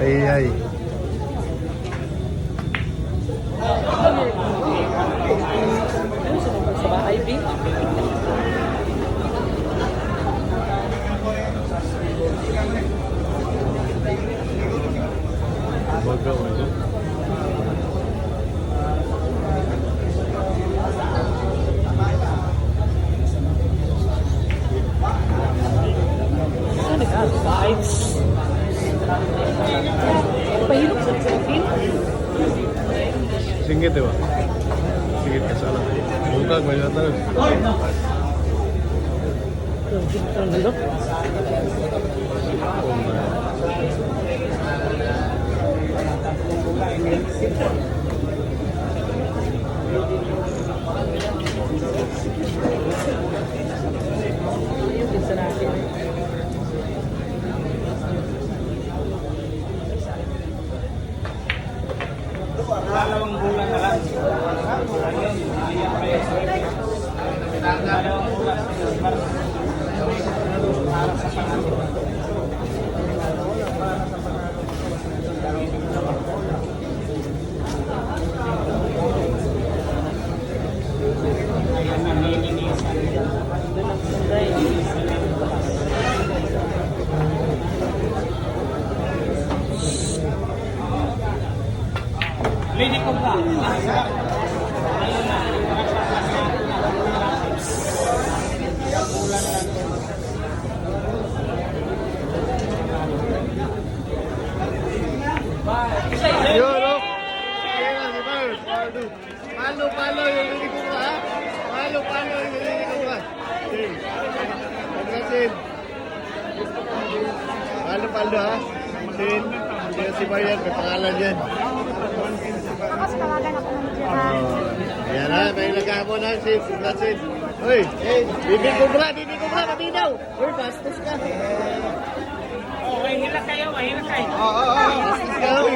Ay. Ano sumabag sa bahay, B? Baga mo ito. Ano ka? Vibes. Pahilok sa film. Singit ba? Singit ka sana. Bukag may natal. Ang hilok. Yung din sa natin. Dalawang bulan na lang. Dalawang bulan. Para sa panahon. Ayan na, nilinisan. Dalang sunday. Lady ko ba? Yun, oh. Ayan, si Bart. Palo yung linig ko ha. Palo yung linig ko ha. Pagkasin. Palo ha. Sin. Si Marian, may pangalan yan. Tapos tawagan ako ng Gerard. Ayan ha, may nagkamo na si Sin. Uy, bibig ko bra, matinaw. Uy, bastos ka. Okay, hila kayo, mahila kayo. Bastos ka. Uy,